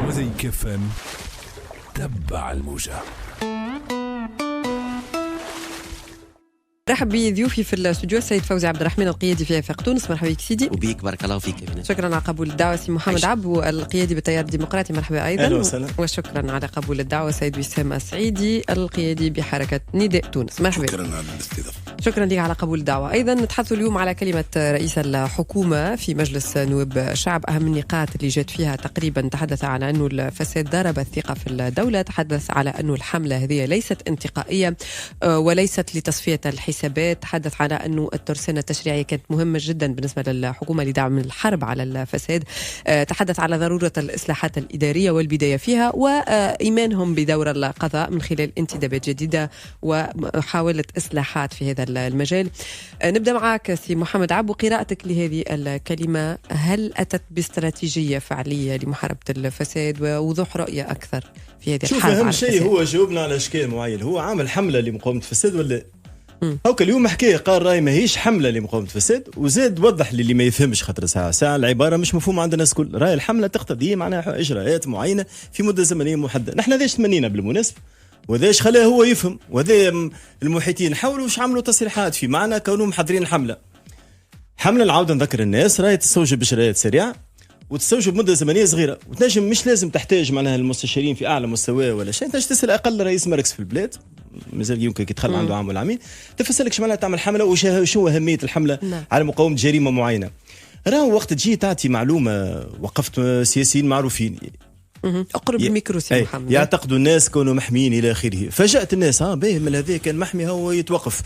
وزيك فم تبع الموجة. رحب بضيوفي في الاستوديو السيد فوزي عبد الرحمن القيادي في افاق تونس. مرحبا بك سيدي. وبيك بارك الله فيك. شكرا على قبول الدعوه سي محمد عبو القيادي بالتيار الديمقراطي. مرحبا ايضا. اهلا وسهلا. وشكرا على قبول الدعوه سيد وسام السعيدي القيادي بحركه نداء تونس. مرحبا. شكرا على الاستضافه. شكرا لك على قبول الدعوه. ايضا نتحدث اليوم على كلمه رئيس الحكومه في مجلس نواب الشعب. اهم النقاط اللي جات فيها تقريبا تحدث عن انه الفساد ضرب الثقه في الدوله، تحدث على انه الحمله هذه ليست انتقائيه وليست لتصفيه الحسابات، تحدث على أنه الترسانة التشريعية كانت مهمة جدا بالنسبة للحكومة لدعم الحرب على الفساد، تحدث على ضرورة الإصلاحات الإدارية والبداية فيها وإيمانهم بدور القضاء من خلال انتدابات جديدة ومحاولة إصلاحات في هذا المجال. نبدأ معك سي محمد عبو، قراءتك لهذه الكلمة، هل أتت باستراتيجية فعلية لمحاربة الفساد ووضوح رؤية أكثر في هذه الحرب؟ شوف، أهم شيء هو جاوبنا على أشكال معين، هو عامل حملة لمقاومة الفساد ولا هوك اليوم حكايه قال راي ماهيش حمله لمقاومه الفساد، وزاد وضح للي ما يفهمش خاطر ساعه العباره مش مفهومه عند الناس الكل. راي الحمله تقتضي معناها اجراءات معينه في مده زمنيه محدده. نحن ذاش تمنينا بالمناسبه وذاش خلاه هو يفهم، وذا المحيطين حاولوا واش عملوا تصريحات في معنى كونهم محضرين حمله العوده. نذكر الناس راي تستوجب بإجراءات سريعه وتستوجب مده زمنيه صغيره، وتنجم مش لازم تحتاج معناها المستشارين في اعلى مستوى ولا شيء، تنجم تسال اقل رئيس مركز في البلاد مازال يمكن يتخلى عنده عام ولا عامين تفسر لك معناها تعمل حمله وشو اهميه الحمله على مقاومه جريمه معينه. راهو وقت تجي تعطي معلومه وقفت سياسيين معروفين اقرب الميكرو سي محمد يعتقدوا الناس كانوا محميين الى اخره، فاجأت الناس باهي من هذا كان محمي هو يتوقف،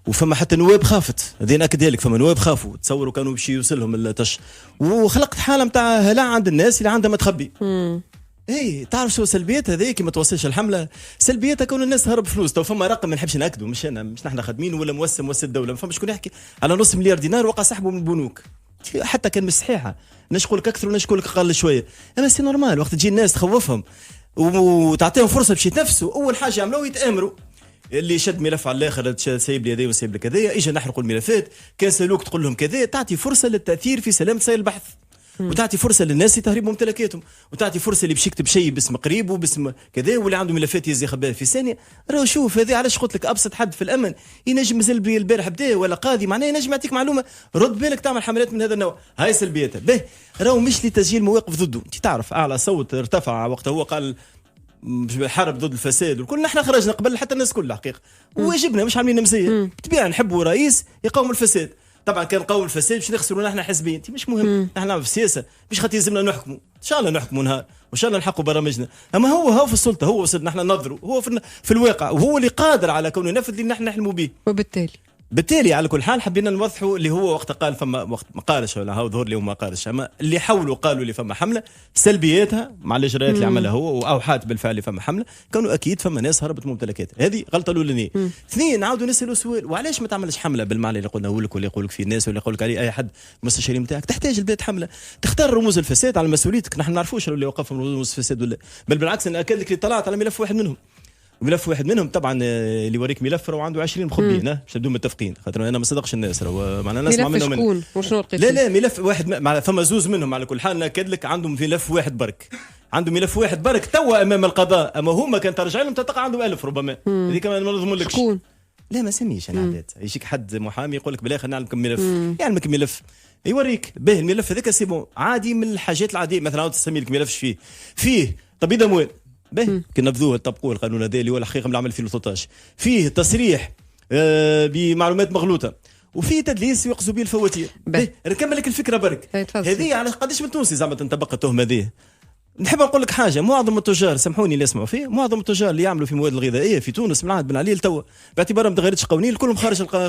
وفما حتى نواب خافت، هذه ناكدها لك، فما نواب خافوا تصوروا كانوا باش يوصلهم التش، وخلقت حاله نتاع هلع عند الناس اللي عندها ما تخبي. اي تعرف شو سلبيات هذه كي ما توصلش الحمله؟ سلبيتها كون الناس تهرب فلوس. تو فما رقم ما نحبش ناكدوا، مش نحن خادمين ولا موسم الدوله، ما فما شكون يحكي على نص مليار دينار وقع سحبه من البنوك، حتى كان مش صحيحه، نشكو لك اكثر ونشكو لك اقل شويه، اما سي نورمال وقت تجي الناس تخوفهم وتعطيهم فرصه باش يتنفسوا. اول حاجه يعملوا يتامروا، اللي شد ملف على الاخر سايب لي هذا وسايب لك هذايا، اجى نحرقوا الملفات، كان سالوك تقول لهم كذا، تعطي فرصه للتاثير في سلامه سير البحث، وتعطي فرصه للناس تهريب ممتلكاتهم، وتعطي فرصه اللي باش يكتب شيء باسم قريب وباسم كذا واللي عنده ملفات يزي خباها في ثانيه. راهو شوف هذه علاش قلت لك ابسط حد في الامن ينجم مازال البارح بدا ولا قاضي معناه ينجم يعطيك معلومه، رد بالك تعمل حملات من هذا النوع، هاي سلبيتها. به راهو مش لتسجيل مواقف ضده، انت تعرف اعلى صوت ارتفع وقت هو قال حرب ضد الفساد والكل، نحن خرجنا قبل حتى الناس كلها حقيقه وواجبنا مش عاملين مزيه طبيعي نحبوا رئيس يقاوم الفساد. طبعا كان قوم الفساد باش نخسروا نحن حزبين، مش مهم، نحن نعمل في السياسه مش خاطر يلزمنا نحكموا، ان شاء الله نحكموا نهار وان شاء الله نحققوا برامجنا، اما هو في السلطه، هو وصل نحن ننظروا، هو في الواقع، وهو اللي قادر على كونه ينفذ اللي نحن نحلموا به. بالتالي على كل حال حبينا نوضحوا اللي هو وقت قال فما وقت ما قالش ولا هو ظهر لي وما قالش، اما اللي حاولوا قالوا لي فما حمله، سلبياتها مع الاجراءات اللي عملها هو واوحات بالفعل اللي فما حمله، كانوا اكيد فما ناس هربت ممتلكات، هذه غلطه الاولانيه. اثنين نعاودوا نسالوا سؤال، وعلاش ما تعملش حمله بالمعنى اللي قلنا لك واللي يقول لك فيه الناس واللي يقول لك عليه اي حد المستشارين نتاعك؟ تحتاج البلاد حمله، تختار رموز الفساد على مسؤوليتك، نحن ما نعرفوش اللي وقفهم رموز الفساد ولا، بل بالعكس انا اكد لك اللي طلعت على ملف واحد منهم طبعا اللي يوريك ملف راه عنده 20 مخبيين، باش نبدو متفقين، خاطر انا ما صدقش الناس، راه معناها نسمع منهم شكون وشنو لقيت؟ لا ملف واحد، فما زوز منهم على كل حال ناكد لك عندهم ملف واحد برك، عنده ملف واحد برك توا امام القضاء، اما هما كان ترجع لهم تلقى عنده 1000 ربما، هذيك ما نضمنلكش شكون. لا ما سميش انا عادات، يجيك حد محامي يقول لك بالاخر نعلم كم ملف، يعلمك ملف يوريك به الملف هذاك سي بون عادي من الحاجات العاديه، مثلا عاود تسمي لك ملفش فيه تبييض اموال، به كي نبذوه طبقوه القانون هذا اللي هو الحقيقه من عام 2013، فيه تصريح بمعلومات مغلوطه، وفي تدليس يقصد به الفواتير. نكمل لك الفكره برك، هذه على قداش من تونسي زعما تنطبق التهمه هذه. نحب نقول لك حاجه، معظم التجار سامحوني اللي يسمعوا فيه، معظم التجار اللي يعملوا في المواد الغذائيه في تونس من عهد بن علي لتوا باعتبارهم ما تغيرتش قوانين، كلهم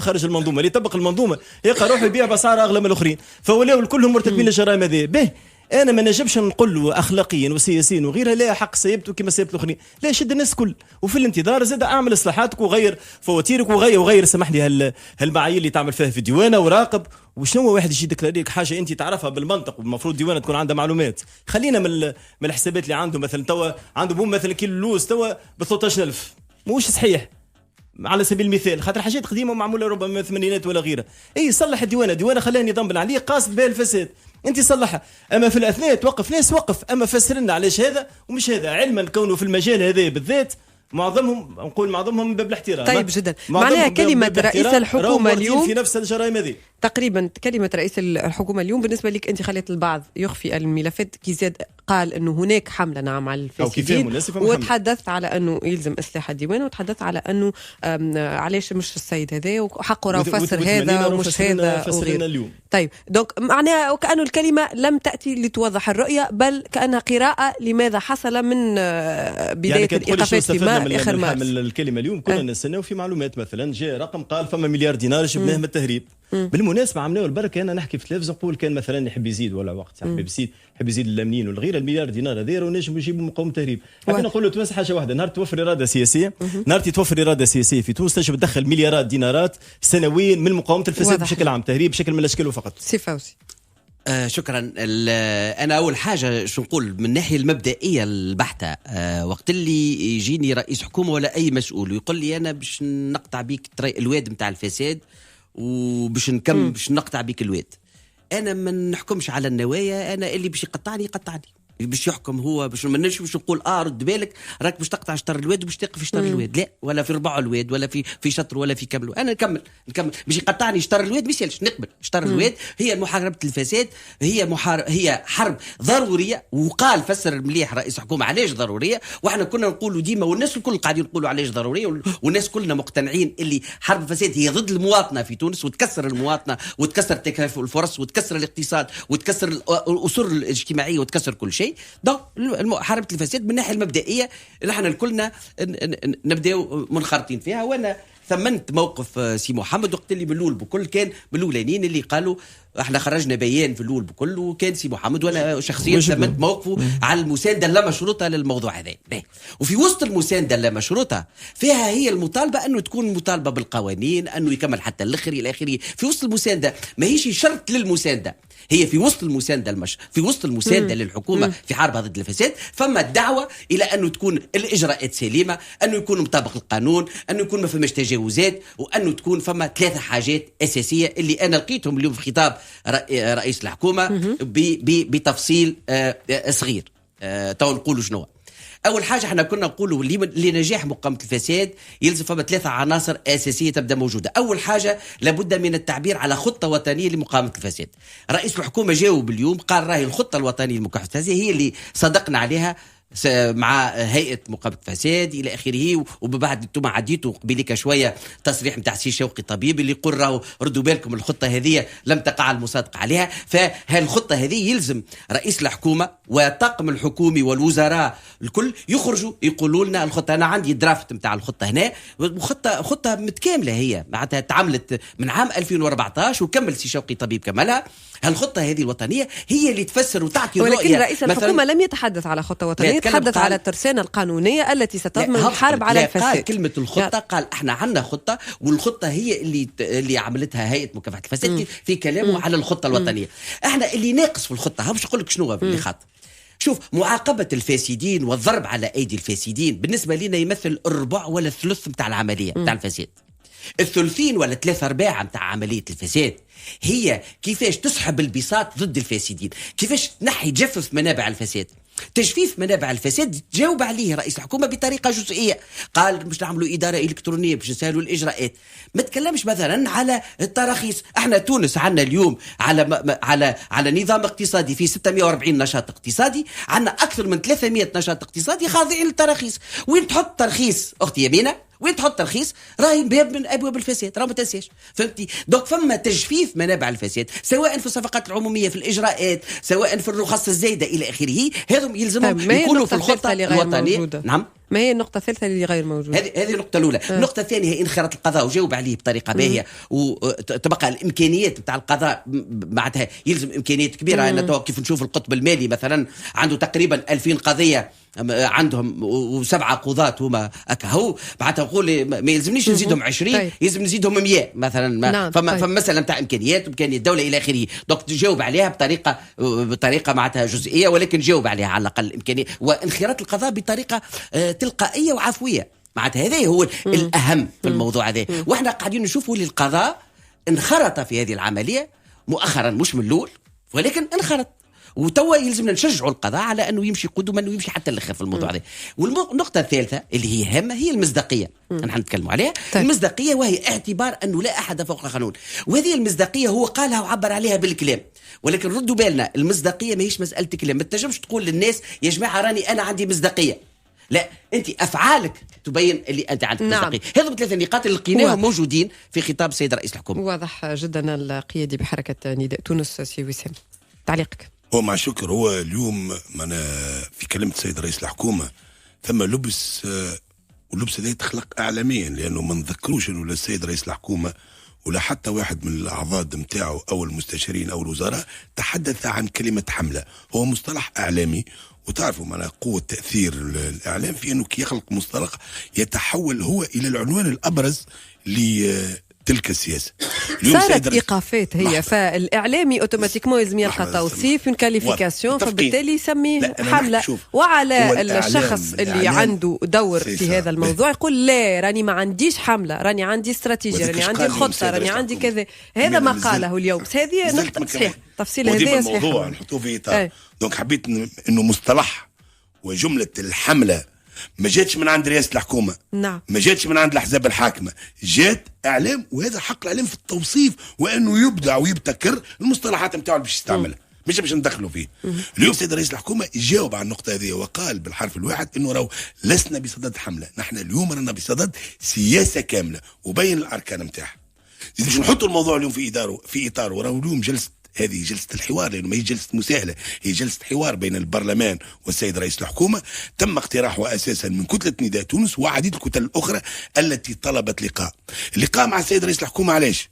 خارج المنظومه، اللي يطبق المنظومه يلقى روحه يبيع باسعار اغلى من الاخرين، فولاو كلهم مرتكبين الجرائم هذه. به انا ما نجمش نقول له اخلاقيا وسياسيا وغيرها لا حق سيبته كما سيبت الاخرين، لا شد الناس كل، وفي الانتظار زاد اعمل اصلاحاتك وغير فواتيرك وغير سمح لي هالمعايير اللي تعمل فيها في ديوانه وراقب. وشنو واحد يجي يديك حاجه انت تعرفها بالمنطق، والمفروض ديوانه تكون عندها معلومات. خلينا من الحسابات اللي عنده، مثلا توا عنده بوم مثلا كيلو اللوز توا ب 13000 موش صحيح على سبيل المثال، خاطر حاجات قديمه معموله ربما من الثمانينات ولا غيرها. اي صلح الديوانه خلاها نظام بن علي قاصد بها الفساد، انت صلحها. اما في الاثناء توقف ناس وقف، اما فسر لنا علاش هذا ومش هذا، علما كونه في المجال هذا بالذات معظمهم نقول معظمهم من باب الاحترام. طيب جدا، معناها كلمة رئيس الحكومة اليوم في نفس الجرائم هذه تقريبا. كلمة رئيس الحكومة اليوم بالنسبة لك أنت خليت البعض يخفي الملفات، كي زاد قال أنه هناك حملة نعم على الفاسدين، وتحدثت على أنه يلزم إصلاح الديوان، وتحدثت على أنه علاش مش السيد هذا وحقه راه فسر هذا ومش هذا وغيره. طيب دونك معناها وكأنه الكلمة لم تأتي لتوضح الرؤية، بل كأنها قراءة لماذا حصل من بداية يعني الإيقافات في آخر مارس. الكلمة اليوم كنا نستناو في معلومات، مثلا جاء رقم قال فما مليار دينار جبناه من التهريب. بالمناسبة عملناه البركة، أنا نحكي في التلفزيون نقول كان مثلا يحب يزيد ولا وقت يحب يزيد الأمنين والغير المليار دينار هذا ونجم يجيبوا مقاومة تهريب. لكن نقول له تونس حاجة واحدة، نهار توفر إرادة سياسية، نهار توفر إرادة سياسية في تونس تجب تدخل مليارات دينارات سنويا من مقاومة الفساد بشكل عام، تهريب بشكل من الأشكال فقط. سي فوزي. شكرا. أنا أول حاجة شو نقول من الناحية المبدئية البحتة، وقت اللي يجيني رئيس حكومة ولا أي مسؤول ويقول لي أنا باش نقطع بيك الواد متاع الفساد وباش نكمل باش نقطع بيك الواد، أنا ما نحكمش على النوايا، أنا اللي باش يقطعني باش يحكم هو، باش ما باش نقول رد بالك راك باش تقطع شطر الواد وباش تقف شطر الواد، لا، ولا في ربع الواد ولا في شطر ولا في كامل. انا نكمل باش يقطعني شطر الواد ما يسالش، نقبل شطر الواد. هي محاربه الفساد، هي حرب ضروريه، وقال فسر مليح رئيس حكومه علاش ضروريه، واحنا كنا نقولوا ديما والناس الكل قاعدين يقولوا علاش ضروريه، والناس كلنا مقتنعين اللي حرب الفساد هي ضد المواطنه في تونس، وتكسر المواطنه وتكسر تكافؤ الفرص وتكسر الاقتصاد وتكسر الاصول الاجتماعيه وتكسر كل شيء. دونك حرب الفساد من الناحيه المبدئيه اللي احنا الكلنا نبداو منخرطين فيها. وانا ثمنت موقف سي محمد وقت اللي من الاول بكل كان من الاولانيين اللي قالوا احنا خرجنا بيان في الاول بكل، وكان سي محمد وانا شخصيا ثمنت موقفه على المسانده اللامشروطه للموضوع هذا. وفي وسط المسانده اللامشروطه فيها هي المطالبه انه تكون مطالبه بالقوانين، انه يكمل حتى الاخر الى اخره. في وسط المسانده ما هيش شرط للمسانده، هي في وسط المسانده في وسط المسانده للحكومه في حربها ضد الفساد، فما الدعوه الى انه تكون الاجراءات سليمه، انه يكون مطابق القانون، انه يكون ما فماش تجاوزات، وانه تكون فما 3 حاجات اساسيه اللي انا لقيتهم اليوم في خطاب رئيس الحكومه بتفصيل صغير. تو نقولوا شنو. اول حاجه احنا كنا نقولوا لنجاح مقاومه الفساد يلزم فما 3 عناصر اساسيه تبدا موجوده. اول حاجه لابد من التعبير على خطه وطنيه لمقاومه الفساد. رئيس الحكومه جاوب اليوم قال راهي الخطه الوطنيه لمقاومه الفساد هي اللي صدقنا عليها مع هيئه مقاومه الفساد الى اخره. وبعد انتم عديتوا قبيلك شويه تصريح نتاع سي شوقي طبيب اللي يقول راهو ردوا بالكم الخطه هذه لم تقع المصادقه عليها. فهالخطه هذه يلزم رئيس الحكومه والطاقم الحكومي والوزراء الكل يخرجوا يقولوا لنا الخطه. انا عندي درافت نتاع الخطه هنا، خطه متكامله هي معناتها تعملت من عام 2014 وكمل سي شوقي طبيب كملها. هالخطه هذه الوطنيه هي اللي تفسر وتعطي الرؤيه. ولكن رئيس الحكومه لم يتحدث على خطه وطنيه، يتحدث على الترسانة القانونية التي ستضمن الحرب على الفساد. قال كلمة الخطة، قال احنا عندنا خطة، والخطة هي اللي عملتها هيئة مكافحة الفساد في كلامه على الخطة الوطنية. احنا اللي ناقص في الخطة مش أقول لك شنو اللي خاطر. شوف، معاقبة الفاسدين والضرب على أيدي الفاسدين بالنسبة لنا يمثل الربع ولا الثلث متاع العملية متاع الفساد. الثلثين ولا 3/4 متاع عملية الفساد هي كيفاش تسحب البساط ضد الفاسدين، كيفاش تنحي تجفف منابع الفساد. تجفيف منابع الفساد جاوب عليه رئيس الحكومة بطريقة جزئية، قال باش نعملوا إدارة إلكترونية باش نسهلوا الإجراءات. ما تكلمش مثلا على التراخيص. احنا تونس عندنا اليوم على نظام اقتصادي في 640 نشاط اقتصادي، عندنا أكثر من 300 نشاط اقتصادي خاضعين للتراخيص. وين تحط ترخيص أختي يمينة؟ وين تحط ترخيص؟ راهي باب من ابواب الفساد، راه ما تنساش. فهمتي؟ دونك فما تجفيف منابع الفساد سواء في الصفقات العموميه، في الاجراءات، سواء في الرخص الزايده الى اخره. هذم يلزمهم يكونوا في الخطه الوطنيه. نعم، ما هي النقطة الثالثة اللي غير موجودة؟ هذه النقطة الأولى. النقطة الثانية هي انخراط القضاء، وجاوب عليه بطريقة باهية. وتبقى الإمكانيات بتاع القضاء معناتها يلزم إمكانيات كبيرة. أنا كيف نشوف القطب المالي مثلا عنده تقريبا 2000 قضية عندهم و7 قضاة هما هو معناتها نقول ما يلزمنيش نزيدهم 20، يلزم نزيدهم 100 مثلا. فما مسألة نتاع إمكانيات الدولة إلى آخره. دونك تجاوب عليها بطريقة معناتها جزئية، ولكن جاوب عليها على الأقل الإمكانيات. وانخراط القضاء بطريقة تلقائية وعفوية، معناتها هذا هو الأهم في الموضوع هذا. واحنا قاعدين نشوفوا للقضاء انخرط في هذه العملية مؤخرا، مش من الأول، ولكن انخرط. وتوا يلزمنا نشجعوا القضاء على انه يمشي قدما ويمشي حتى الاخر في الموضوع هذا. والنقطه الثالثه اللي هي هامه هي المصداقيه. نحن نتكلموا عليها. طيب. المصداقيه وهي اعتبار انه لا احد فوق القانون، وهذه المصداقيه هو قالها وعبر عليها بالكلام. ولكن ردوا بالنا، المصداقيه ماهيش مساله كلام. ما تنجمش تقول للناس يا جماعه راني انا عندي مصداقيه، لا، انت افعالك تبين اللي انت عندك مصداقيه. هذو ثلاثه نقاط اللي لقيناهم موجودين في خطاب السيد رئيس الحكومه. واضح جدا. القيادي بحركه نداء تونس سي وسام، تعليقك. هو مع شكر، هو اليوم معنا في كلمة السيد رئيس الحكومة ثم لبس، واللبس هذا تخلق اعلاميا، لانه ما نذكروش انه لا السيد رئيس الحكومه ولا حتى واحد من الاعضاء نتاعو او المستشارين او الوزراء تحدث عن كلمه حمله. هو مصطلح اعلامي، وتعرفوا معنا قوه تاثير الاعلام في انه كي يخلق مصطلح يتحول هو الى العنوان الابرز تلك السياسه. صارت ايقافات هي، فالاعلامي اوتوماتيكمون لازم يلقى توصيف من كاليفيكاسيون، فبالتالي يسميه حمله. وعلى الشخص اللي عنده دور في هذا الموضوع يقول لا راني ما عنديش حمله، راني عندي استراتيجيه، راني عندي خطه، راني عندي كذا. هذا ما قاله اليوم. هذه نقطه صحيح، تفصيل هذا صحيح. الموضوع نحطوه في اطار. دونك حبيت انه مصطلح وجمله الحمله ما جاتش من عند رئاسة الحكومة، نعم، ما جاتش من عند الأحزاب الحاكمة، جات إعلام، وهذا حق الإعلام في التوصيف وأنه يبدع ويبتكر المصطلحات نتاعو اللي باش يستعملها، مش باش ندخلوا فيه. اليوم سيد رئيس الحكومة جاوب على النقطة هذه وقال بالحرف الواحد أنه راهو لسنا بصدد حملة، نحن اليوم رانا بصدد سياسة كاملة وبين الأركان نتاعها. باش نحطوا الموضوع اليوم في إطاره، وراهو اليوم هذه جلسة الحوار، لأنه ما هي جلسة مساءلة، هي جلسة حوار بين البرلمان والسيد رئيس الحكومة. تم اقتراحه أساسا من كتلة نداء تونس وعديد الكتل الأخرى التي طلبت اللقاء مع السيد رئيس الحكومة. علاش؟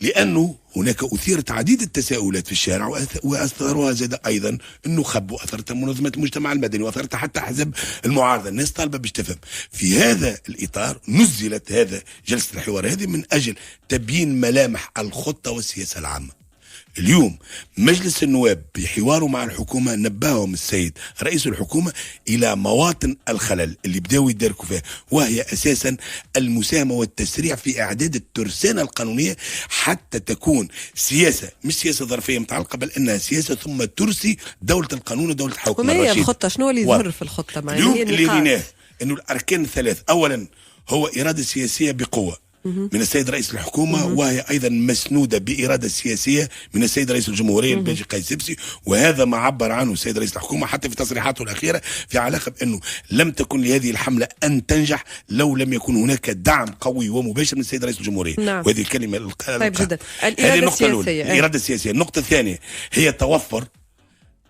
لأنه هناك أثيرت عديد التساؤلات في الشارع، وأثارها زاد أيضا النخب، وأثرتها منظمات المجتمع المدني، وأثرتها حتى أحزاب المعارضة. الناس طالبة باش تفهم. في هذا الإطار نزلت جلسة الحوار هذه من أجل تبيين ملامح الخطة والسياسة العامة. اليوم مجلس النواب بحواره مع الحكومة نبههم السيد رئيس الحكومة إلى مواطن الخلل اللي بداوا يدركوا فيها، وهي أساسا المساهمة والتسريع في إعداد الترسانة القانونية حتى تكون سياسة، مش سياسة ظرفية متعلقة، بل أنها سياسة ثم ترسي دولة القانون ودولة الحكم الرشيد. وما هي الخطة؟ شنو اللي يظهر في الخطة؟ اليوم اللي ريناه أنه الأركان الثلاث، أولا هو إرادة سياسية بقوة من السيد رئيس الحكومة، وهي أيضا مسنودة بإرادة سياسية من السيد رئيس الجمهورية الباجي قيس سبسي، وهذا ما عبر عنه السيد رئيس الحكومة حتى في تصريحاته الأخيرة في علاقة بأنه لم تكن لهذه الحملة أن تنجح لو لم يكن هناك دعم قوي ومباشر من السيد رئيس الجمهورية. نعم. وهذه الكلمة طيب جدا. هذه النقطة الأولى، الإرادة السياسية. النقطة الثانية هي توفر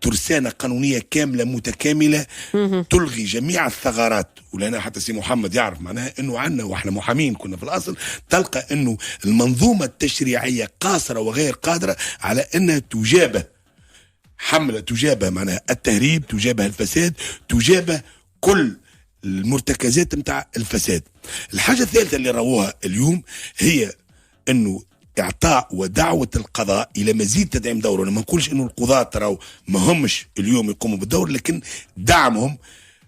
ترسانة قانونية كاملة متكاملة تلغي جميع الثغرات. ولنا حتى سي محمد يعرف معناها انه عنا، واحنا محامين كنا في الاصل، تلقى انه المنظومة التشريعية قاصرة وغير قادرة على انها تجابه حملة، تجابه معناها التهريب، تجابه الفساد، تجابه كل المرتكزات متاع الفساد. الحاجة الثالثة اللي رووها اليوم هي انه إعطاء ودعوة القضاء إلى مزيد تدعيم دوره. أنا ما نقولش إنه القضاة تراو ما همش اليوم يقوموا بالدور، لكن دعمهم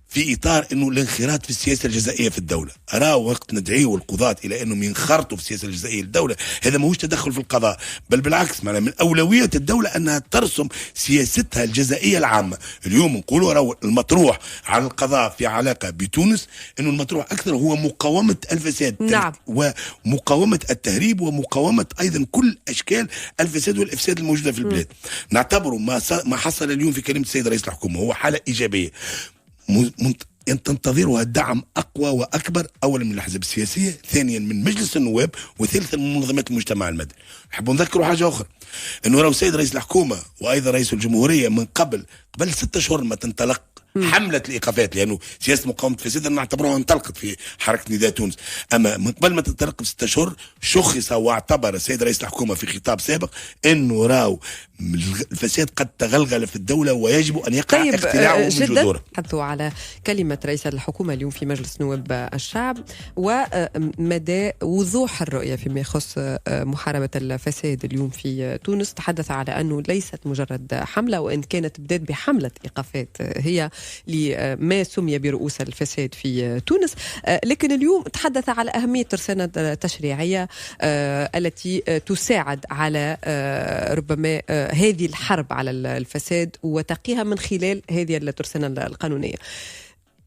في إطار إنه الانخراط في السياسة الجزائية في الدولة. أرى وقت ندعيوا القضاة إلى إنهم ينخرطوا في السياسة الجزائية للدولة، هذا ما هوش تدخل في القضاء، بل بالعكس معنا من أولوية الدولة أنها ترسم سياستها الجزائية العامة. اليوم نقولوا راهو المطروح على القضاء في علاقة بتونس إنه المطروح أكثر هو مقاومة الفساد، نعم، ومقاومة التهريب، ومقاومة أيضا كل أشكال الفساد والإفساد الموجودة في البلاد. نعتبره ما حصل اليوم في كلمة السيد رئيس الحكومة هو حالة إيجابية تنتظرها الدعم أقوى وأكبر، أولا من الأحزاب السياسية، ثانيا من مجلس النواب، وثالثا من منظمات المجتمع المدني. نحب نذكروا حاجة أخرى، أنه راهو السيد رئيس الحكومة وأيضا رئيس الجمهورية من قبل 6 أشهر ما تنطلق حملة الإيقافات، لأنه سياسة مقاومة الفساد نعتبروها انطلقت في حركة نداء تونس، أما من قبل ما تنطلق ب6 أشهر شخص واعتبر السيد رئيس الحكومة في خطاب سابق أنه راهو الفساد قد تغلغل في الدولة ويجب أن يقع اقتلاعه من جذوره. حثوا على كلمة رئيس الحكومة اليوم في مجلس نواب الشعب ومدى وضوح الرؤية فيما يخص محاربة الفساد اليوم في تونس. تحدث على أنه ليست مجرد حملة، وإن كانت بدأت بحملة إيقافات هي لما سمي برؤوس الفساد في تونس. لكن اليوم تحدث على أهمية ترسانة التشريعية التي تساعد على ربما هذه الحرب على الفساد وتقيها من خلال هذه الترسانة القانونية.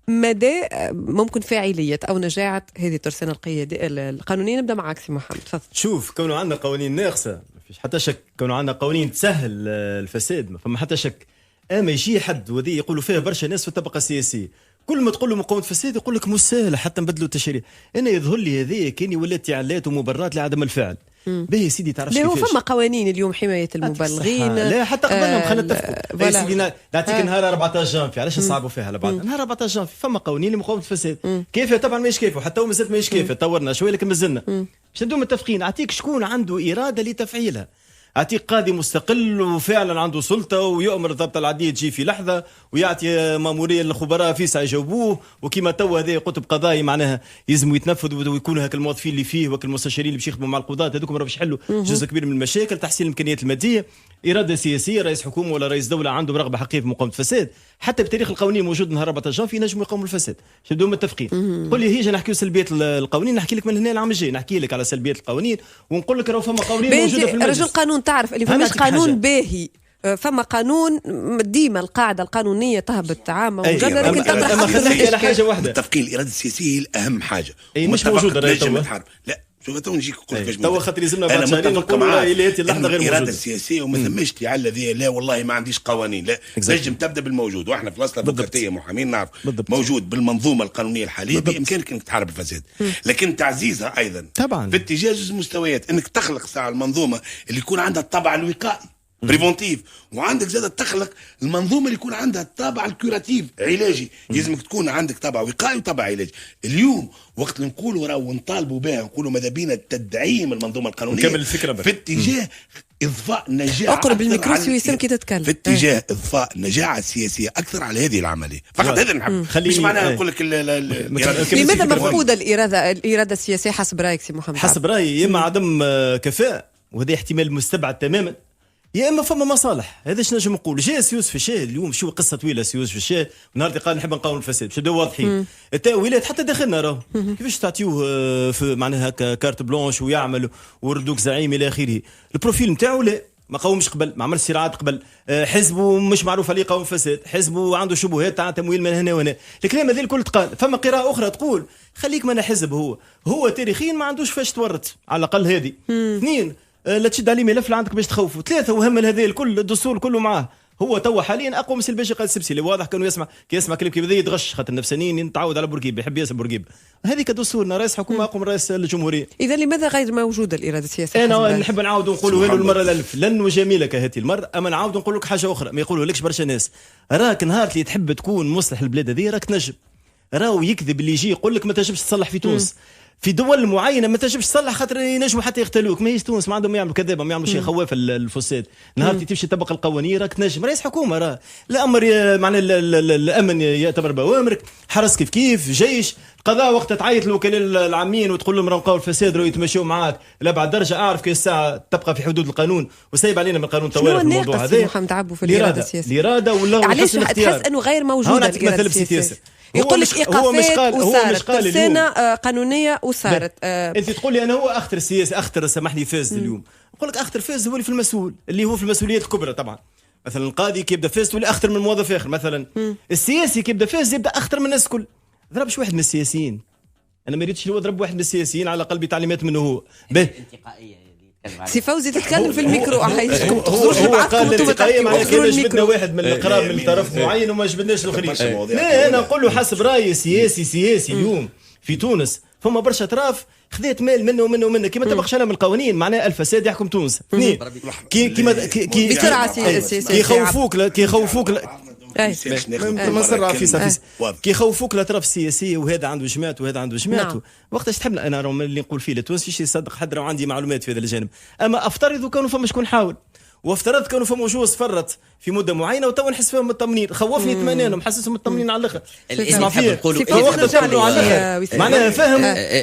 مدى ممكن فاعلية أو نجاعة هذه الترسانة القانونية؟ نبدأ معك سي محمد، تفضل. شوف، كونوا عندنا قوانين ناقصة ما فيش حتى شك، كونوا عندنا قوانين تسهل الفساد ما فما حتى شك. اما يجي حد وذي يقولوا فيه برشا ناس في الطبقة السياسية، كل ما تقول له مقاومة فساد يقول لك مسهلة حتى نبدلوا التشريع. انا يظهر لي هذه كاني ولات تعلات ومبررات لعدم الفعل. باهي سيدي، تعرفش كيفاش؟ هو فما قوانين اليوم حماية المبلغين. لا حتى قبلهم، خلينا نتفقوا. سيدي نعطيك نهار 14 جانفي، علاش نصعبوا فيها لبعض؟ نهار 14 جانفي فما قوانين لمقاومة الفساد. كيف؟ طبعا ماهيش كيف، حتى هو مازالت ماهيش كيف، طورنا شويه لكن مازلنا باش ندوم متفقين. اعطيك شكون عنده إرادة لتفعيلها، اعطيك قاضي مستقل وفعلا عنده سلطه ويؤمر ضبط العديد تجي في لحظه ويعطي ماموريه للخبراء في ساعه يجاوبوه، وكما توا هذا قطب قضائي معناها يلزم يتنفذ ويكونوا هاك الموظفين اللي فيه وهاك المستشارين اللي باش يخدموا مع القضاة هذوك باش يحلوا جزء كبير من المشاكل. تحسين الامكانيات الماديه، اراده سياسيه، رئيس حكومه ولا رئيس دوله عنده رغبه حقيقيه في مقاومه الفساد، حتى بتاريخ القوانين موجود نهار 14 جانفي ينجموا يقاوموا الفساد. شنو متفقين؟ قول لي هيجي نحكيو سلبيات القوانين، نحكي لك من هنا العام الجاي نحكي لك على سلبيات القوانين ونقول لك راهو فما قوانين موجوده في المجلس. رجل قانون، تعرف اللي فماش قانون باهي، فما قانون ديما القاعده القانونيه تهبط عامه مجرد انك تطرح على حاجه واحده. متفقين، الاراده السياسيه هي الاهم حاجه. مش موجوده لا شوف تو نجيك نقول لك تو خاطر يلزمنا بعد شهرين نقولوا الى هذه اللحظه غير موجوده. الاراده السياسيه وما ثماش تعال ذي لا والله ما عنديش قوانين، لا نجم تبدا بالموجود. واحنا في الاصل الديمقراطيه محامين نعرف موجود بالمنظومه القانونيه الحاليه بامكانك انك تحارب الفساد، لكن تعزيزها ايضا طبعا في اتجاه جزء مستويات، انك تخلق ساعه المنظومه اللي يكون عندها الطابع الوقائي بريفونتيف، وعندك زاد تخلق المنظومه اللي يكون عندها الطابع الكوراتيف علاجي. لازمك تكون عندك طابع وقائي وطابع علاجي. اليوم وقت اللي نقولوا راهو نطالبوا بها نقولوا ماذا بينا تدعيم المنظومه القانونيه نكمل الفكره في اتجاه اضفاء نجاعه اقرب الميكرو سويسم كي تتكلم في اتجاه اضفاء نجاعه سياسيه اكثر على هذه العمليه. فقط هذا نحب، مش معناها نقول لك لماذا مفقوده الاراده السياسيه حسب رايك سي محمد؟ حسب رايي اما عدم كفاءه، وهذا احتمال مستبعد تماما، يا اما فما مصالح. هذا ايش نجم نقول؟ جاء سيوسف الشاه اليوم، شو قصه طويله سيوسف الشاه نهار قال نحب نقاوم الفساد، باش نبداو واضحين. التاويلات حتى داخلنا راهو كيفاش تعطيوه في معناها كارت بلونش ويعمل وردوك زعيم الى اخره. البروفيل نتاعو لا، ما قاومش قبل، ما عملش صراعات قبل، حزبه مش معروف عليه قاوم فساد، حزبه عنده شبهات تاع تمويل من هنا وهنا. الكلام هذا الكل تقال. فما قراءه اخرى تقول خليك من حزب، هو تاريخيا ما عندوش فاش تورط، على الاقل هذه. اثنين، لا تشد عليه ملف اللي عندك باش تخوفوا. ثلاثه، وهم هذا الكل الدستور كله معاه، هو توا حاليا اقوى من الباشا قال السبسي اللي واضح كانوا يسمع كلام كيف يتغش، خاطر النفسانيين يتعود على بورقيبه، يحب ياسر بورقيبه. هذه كدستورنا، رئيس حكومه اقوى من رئيس الجمهوريه. اذا لماذا غير موجوده الاراده السياسيه؟ انا نحب نعاود نقولوا له المره الالف لن وجميلك هاتي المره. اما نعاود نقول لك حاجه اخرى ما يقولوا لكش برشا ناس، راك نهار اللي تحب تكون مصلح البلاد هذه راك تنجم. راهو يكذب اللي يجي يقول لك ما تنجمش تصلح في تونس. في دول معينه ما تنجمش تصلح خاطر ينجموا حتى يقتلوك. ماهيش تونس، ما عندهم يعملوا كذابه، ما يعملوا شيء خواف الفساد. نهار تمشي تطبق القوانين راك تنجم. رئيس حكومه راه الامر معناه الامن يعتبر بوامرك، حرس كيف جيش، القضاء وقت تعيط للوكلاء العامين وتقول لهم راهو نقاو الفساد راهو يتمشوا معاك لابعد درجه. اعرف كي الساعه تبقى في حدود القانون وسايب علينا من القانون طوارئ في الموضوع هذا. محمد عبو في الاراده السياسيه، الاراده ولا علاش تحس انه غير موجوده الاراده السياسيه؟ يقول لك ايقافات وصارت ترسانه قانونيه وصارت. انت تقول لي انا هو اخطر سياسي، اخطر سامحني فاسد اليوم. نقول لك اخطر فاسد هو اللي في المسؤول، اللي هو في المسؤوليات الكبرى طبعا. مثلا القاضي كي يبدا فاسد ولا اخطر من موظف اخر. مثلا السياسي كي يبدا فاسد يبدا اخطر من الناس الكل. ضربش واحد من السياسيين، انا ما ريتش هو ضرب واحد من السياسيين على الاقل بتعليمات منه هو. انتقائيه سي فوزي تتكلم في الميكرو، عايشكم تخزروش بعضكم انتم تحكوا. جبدنا واحد من القرار من طرف معين وما جبدناش الاخرين. لا انا نقول له حسب رايي سياسي اليوم في تونس فما برشا اطراف خذيت مال منه ومنه ومنه كي ما تبقاش انا من القوانين. معناه الفساد يحكم تونس. اثنين، كي يخوفوك ما نسرع في كي يخوفوك الاطراف السياسيه وهذا عنده جماعته وهذا عنده جماعته. وقتاش تحب انا اللي نقول فيه لا تونسي يصدق حد راه عندي معلومات في هذا الجانب. اما افترض كانوا فما شكون حاول وافترض كانوا فما وجوه صفرت في مده معينه وتوا نحس فيهم مطمنين، خوفني اطمئنان محسسهم مطمئنين على الاخر. اسمع فيه معناها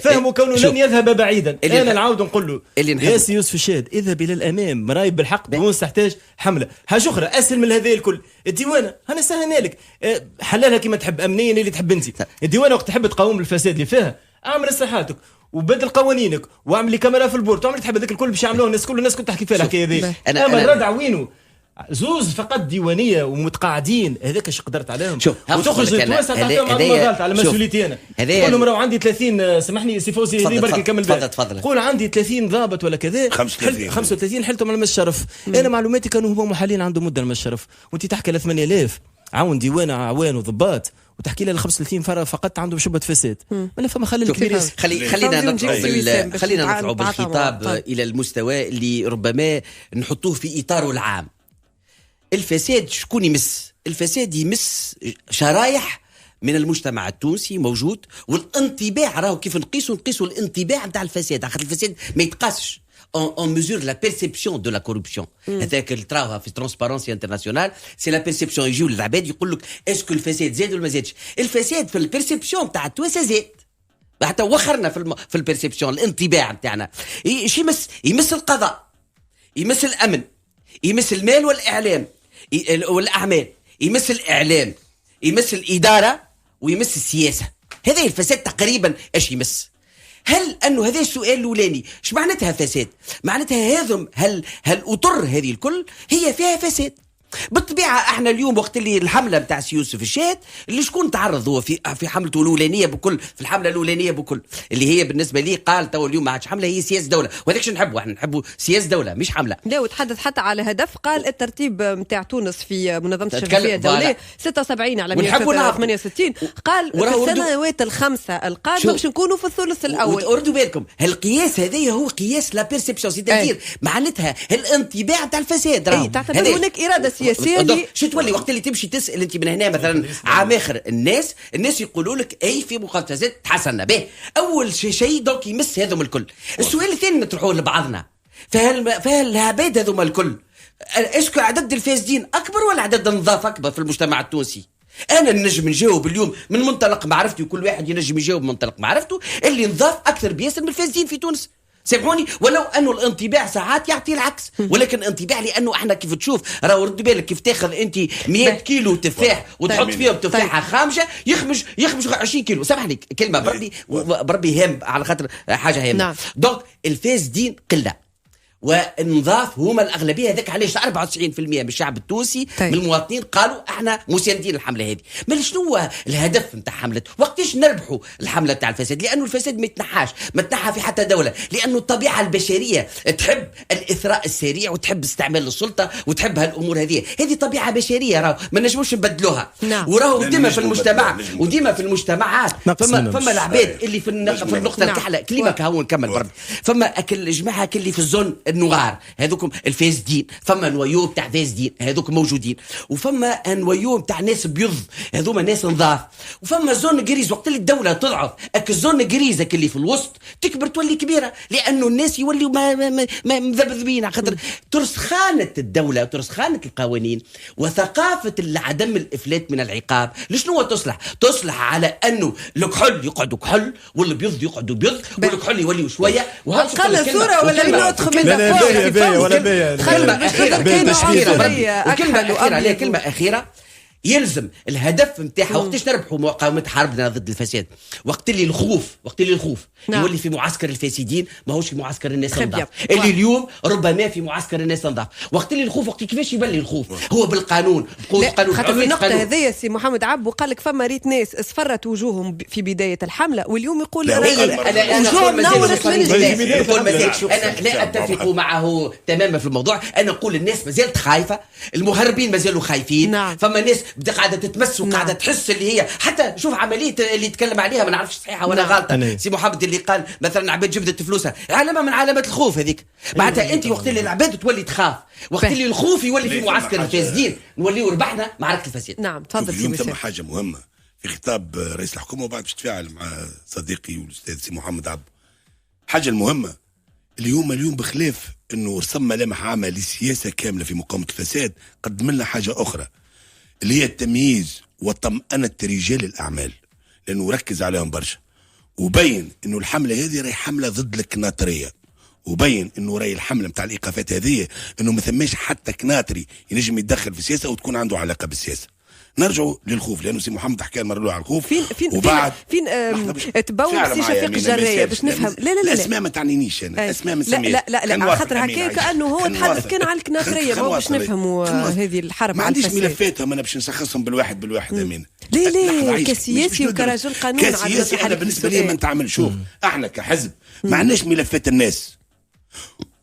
فاهم كونه لن يذهب بعيدا. انا نعاود نقول له ياسي يوسف الشاد اذهب الى الامام مرايب بالحق، تونس تحتاج حمله. حاجه اخرى اسهل من هذه الكل، الديوانه انا سهلنا لك حلالها كما تحب، امنيا اللي تحب انت. الديوانه وقت تحب تقاوم الفساد اللي فيها اعمل اصلاحاتك وبدل قوانينك واعمل لي كاميرا في البورت واعمل تحب هذاك الكل باش يعملوه الناس كنت تحكي فيها الحكايه هذه. اما الردع وينه؟ زوز فقط ديوانيه ومتقاعدين هذاك اش قدرت عليهم وتخرج لتونس تعطيهم على مسؤوليتي انا. قول لهم راه عندي 30 سامحني سي فوزي اللي برك نكمل تفضل. قول عندي 30 ضابط ولا كذا 35 حلتهم على الشرف. انا معلوماتي كانوا هما محالين عندهم مده المشرف وانت تحكي على 8000 عاون ديوان عوان وضباط وتحكي لي 35 فرق فقط عندهم شبهه فساد. ولا فما خلل كبير. خلينا نطلعوا بالخطاب الى المستوى اللي ربما نحطوه في اطاره العام. الفساد شكون يمس؟ الفساد يمس شرايح من المجتمع التونسي موجود، والانطباع راهو كيف نقيسوا الانطباع نتاع الفساد، خاطر الفساد ما يتقاسش on mesure la perception de la corruption. هذاك اللي تراها في ترانسبارنسي انترناسيونال سي لا بيرسيبسيون. يجيو العباد يقول لك اسكو الفساد زاد ولا ما زادش؟ الفساد في البيرسيبسيون تاع التوانسه زاد، حتى وخرنا في البيرسيبسيون الانطباع نتاعنا. ايش يمس القضاء، يمس الامن، يمس المال والاعلام والاعمال، يمس الاعلام، يمس الاداره ويمس السياسه. هذا الفساد تقريبا ايش يمس. هل انه هذا السؤال الاولاني ايش معناتها فساد؟ معناتها هل اطر هذه الكل هي فيها فساد؟ بالطبيعه احنا اليوم وقت اللي الحمله نتاع سي يوسف الشاد اللي شكون تعرض هو في حملته الاولانيه بكل، في الحمله الاولانيه بكل اللي هي بالنسبه لي قال تو اليوم ما عادش حمله، هي سياسه دوله، وهذاك شو نحبوا احنا نحبوا سياسه دوله مش حمله. لا وتحدث حتى على هدف قال الترتيب نتاع تونس في منظمه الشفافيه الدوليه 76 على 168 قال في السنوات الخمسه القادمه باش نكونوا في الثلث الاول. وردوا بالكم هالقياس هذايا هو قياس لا بيرسيبسيون سيتادير معناتها الانطباع تاع الفساد. راهو تعتبر هناك اراده سياسيه شو تولي وقت اللي تمشي تسال انت من هنا مثلا عام اخر الناس يقولوا لك اي في مقابلات تحسنا به. اول شيء دوك يمس هذم الكل. السؤال الثاني نطرحوه لبعضنا، فهل هابيد هذم الكل اسكو عدد الفاسدين اكبر ولا عدد النظافه اكبر في المجتمع التونسي؟ انا نجم نجاوب اليوم من منطلق معرفتي، وكل واحد ينجم يجاوب من منطلق معرفته، اللي نضاف اكثر بياسر من الفاسدين في تونس. سامحوني ولو انه الانطباع ساعات يعطي العكس، ولكن انطباع لانه احنا كيف تشوف راه رد بالك كيف تاخذ انت 100 كيلو تفاح وتحط فيهم تفاحه خامجه يخمج 20 كيلو. سامحني كلمه بربي هام على خاطر حاجه هامه. دونك الفاسدين قله والنظاف هما الاغلبيه. هذاك علاش 94% من الشعب التونسي من المواطنين قالوا احنا مساندين الحمله هذه. ما شنو هو الهدف نتاع حمله؟ وقتاش نربحوا الحمله تاع الفساد؟ لانه الفساد ما يتنحى في حتى دوله، لانه الطبيعه البشريه تحب الاثراء السريع وتحب استعمال السلطه وتحب هالامور هذه طبيعه بشريه راهو ما نجموش نبدلوها. وراهو ديما في المجتمع وديما في المجتمعات فما العباد اللي في النقطه الكحله كلمه هو نكمل بربي. فما اكل جماعه اللي في الزون النغار هذوكم الفاسدين، فما نويو تاع فاسدين هذوك موجودين، وفما نويو تاع ناس بيض هذوما ناس نظاف، وفما زون جريز وقت اللي الدوله تضعف الزون جريزه اللي في الوسط تكبر تولي كبيره، لانه الناس يوليوا ما مذبذبين على خاطر ترسخانه الدوله وترسخانه القوانين وثقافه عدم الافلات من العقاب. لشنو تصلح على انه الكحل يقعدوا كحل والبيض يقعدوا بيض والكحل يوليوا شويه وهذا الصوره ولا ندخل كلمة أخيرة يلزم الهدف نتاعها وقتاش نربحوا مقاومة حربنا ضد الفساد. وقت اللي الخوف يولي في معسكر الفاسدين ماهوش في معسكر الناس النظاف اللي اليوم ربما في معسكر الناس النظاف. وقت اللي الخوف كيفاش يبلي الخوف هو بالقانون خاطر في النقطة هذه سي محمد عبو قال لك فما ريت ناس اصفرت وجوههم في بداية الحملة واليوم يقول وجوههم نورت من الجديد. أنا لا أتفق معه تماما في الموضوع. أنا أقول الناس ما زالت خايفة، المهربين ما زالوا خايفين. فما ناس قاعده تتمس وقاعده تحس اللي هي حتى شوف عمليه اللي يتكلم عليها ما نعرفش صحيحه ولا غلطه. سي محمد اللي قال مثلا عباد جبدت فلوسها علامه من علامات الخوف هذيك. معناتها انت وقت اللي العباد تولي تخاف، وقت اللي الخوف يولي في معسكر الفاسدين نوليو ربحنا معركه الفساد. نعم تفضل. اليوم ثم حاجه مهمه في خطاب رئيس الحكومه وبعد باش تفاعل مع صديقي والاستاذ سي محمد عبد. حاجه المهمه اليوم بخلاف انه رسم ملامح عامه لسياسه كامله في مقاومه الفساد، قدم لنا حاجه اخرى اللي هي التمييز وطمأنة رجال الاعمال، لانه ركز عليهم برشا وبين انه الحمله هذه راهي حمله ضد الكناطريه، وبين انه راهي الحمله نتاع الايقافات هذه انه ما ثماش حتى كناطري ينجم يتدخل في السياسه وتكون عنده علاقه بالسياسه. نرجعوا للخوف لانه سي محمد حكى المره الاولى على الخوف. فين وبعد فين تبوب سي شفيق الجرايه باش نفهم. لا لا لا الاسماء ما تعنينيش انا، الاسماء ما لا لا لا لا خاطر هكا كانه هو تحدث كان على الكناطريه باش نفهموا هذه الحرب. ما على عنديش الفساد. ملفاتهم انا باش نشخصهم بالواحد امين. لا كسياسي وكرجل قانون. كسياسي انا بالنسبه لي ما نتعامل. شوف احنا كحزب ما عندناش ملفات الناس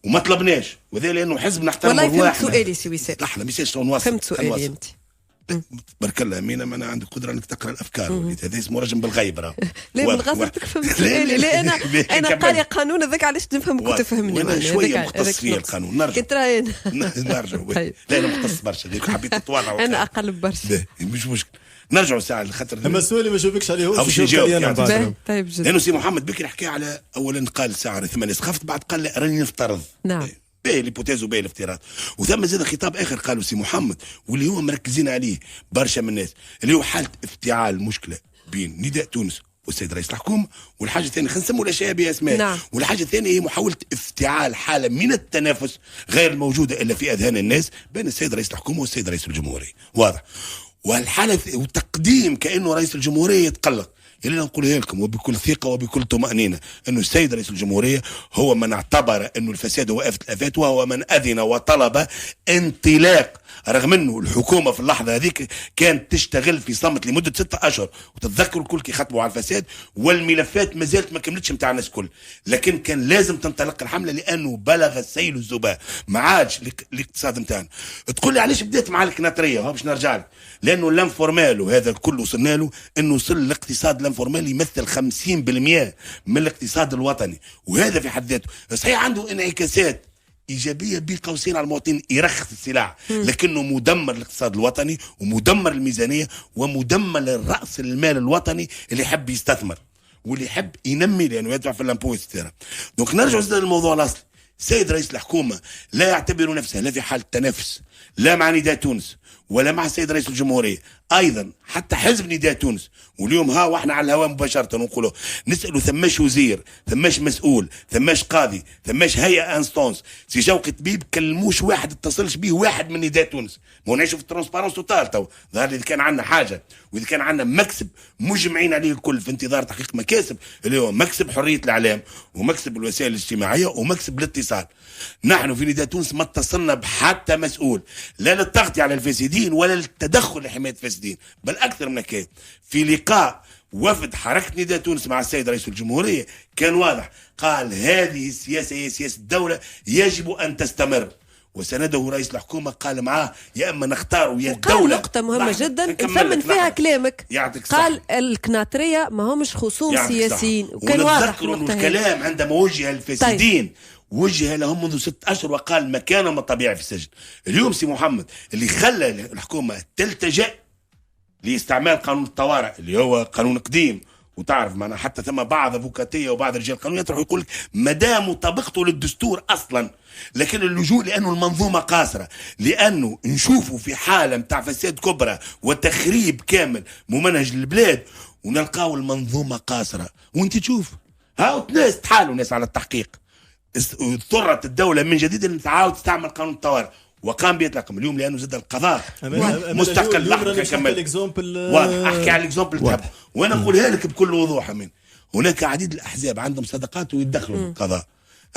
وما طلبناش، وذا لانه حزب نحترم والله فهمت سؤالي سي وسام. لحظه ميساج نواصل. فهمت سؤالي انت. بارك الله امينه، ما انا عندي قدره انك تقرا الافكار، وليت هذا اسمه رجم بالغيب راه. لا بالغصب تفهم سؤالي. لا انا قاري قانون هذاك علاش نفهمك وتفهمني. وانا شويه مختص في القانون. نرجع كنت راهي نرجع. لا انا مختص برشا، ديك حبيت نتواضع. انا اقل برشا مش مشكل. نرجعوا ساعه لخاطر اما السؤال ما شوفكش عليه هو باش نجاوب يعني. طيب جدا. لانه سي محمد بكري حكى على اولا قال ساعه ثمانية سخفت، بعد قال لا راني نفترض. نعم باهي الهيبوتيز وباهي الافتراض. وثم زاد خطاب اخر قالوا سي محمد واللي هو مركزين عليه برشا من الناس، اللي هو حاله افتعال مشكله بين نداء تونس والسيد رئيس الحكومه، والحاجه الثانيه خلينا نسموا الاشياء باسماء. نعم. والحاجه الثانيه هي محاوله افتعال حاله من التنافس غير الموجوده الا في اذهان الناس بين السيد رئيس الحكومه والسيد رئيس الجمهوريه. واضح. والحاله وتقديم كانه رئيس الجمهوريه يتقلق. اللي نقولها لكم وبكل ثقه وبكل طمانينه انه السيد رئيس الجمهوريه هو من اعتبر انه الفساد هو آفة الآفات، وهو من اذن وطلب انطلاق، رغم انه الحكومه في اللحظه هذيك كانت تشتغل في صمت لمده 6 اشهر، وتتذكروا الكل كي خطبوا على الفساد والملفات ما زالت ما كملتش نتاع الناس الكل، لكن كان لازم تنطلق الحمله لانه بلغ السيل الزباء. ما عادش الاقتصاد نتاعنا. تقول لي علاش بديت مع الكناطريه؟ هو باش نرجع لك، لانه اللام فورمال وهذا الكل وصلنا له انه وصل الاقتصاد اللام فورمال يمثل 50% من الاقتصاد الوطني، وهذا في حد ذاته صحيح عنده انعكاسات ايجابيه بين قوسين على المواطنين، يرخص السلع، لكنه مدمر الاقتصاد الوطني ومدمر الميزانيه ومدمر الراس المال الوطني اللي يحب يستثمر واللي يحب ينمي لانه يدفع في الامبو اكسترا. دونك نرجع للموضوع الاصلي. السيد رئيس الحكومه لا يعتبر نفسه لا في حاله تنافس لا مع نداء تونس ولا مع السيد رئيس الجمهوريه، ايضا حتى حزب نداء تونس. واليوم ها واحنا على الهواء مباشره نقولوا نسالوا ثماش وزير، ثماش مسؤول، ثماش قاضي، ثماش هيئه انستونس، سي شوقي طبيب كلموش واحد اتصلش به واحد من نداء تونس. ما نعيشوا في الترانسبارونس توتال تو. ظهر اذا كان عندنا حاجه واذا كان عندنا مكسب مجمعين عليه الكل في انتظار تحقيق مكاسب، اللي هو مكسب حريه الاعلام ومكسب الوسائل الاجتماعيه ومكسب الاتصال. نحن في نداء تونس ما اتصلنا بحتى مسؤول لا للتغطيه على الفاسدين ولا للتدخل لحمايه الفاسدين، بل اكثر من هيك. في لقاء وفد حركه نداء تونس مع السيد رئيس الجمهوريه كان واضح، قال هذه السياسه هي سياسه الدوله يجب ان تستمر، وسنده رئيس الحكومه قال معاه يا اما نختار يا الدوله. نقطة مهمة جدا نثمن فيها كلامك. قال الكناطرية ما همش خصوم سياسيين، وكان واضح الكلام عندما وجه الفاسدين. طيب. وجه لهم منذ 6 أشهر وقال مكانهم الطبيعي في السجن. اليوم سي محمد اللي خلى الحكومة تلتجأ لاستعمال قانون الطوارئ اللي هو قانون قديم، وتعرف معنا حتى ثم بعض افوكاتيه وبعض رجال القانون يطرحوا يقول لك مدام مطابقته للدستور اصلا، لكن اللجوء لانه المنظومه قاصره، لانه نشوفوا في حاله نتاع فساد كبرى وتخريب كامل ممنهج البلاد ونلقاو المنظومه قاصره. وانت تشوف هاو ناس تحالوا ناس على التحقيق، اضطرت الدوله من جديد ان تعاود تستعمل قانون الطوارئ وقام بيطلقهم اليوم لانه زاد القضاء مستقل. لحظه نكمل واضح، احكي على الاكزومبل تبع وانا نقولها لك بكل وضوح. من هناك عديد الاحزاب عندهم صداقات ويتدخلوا في القضاء.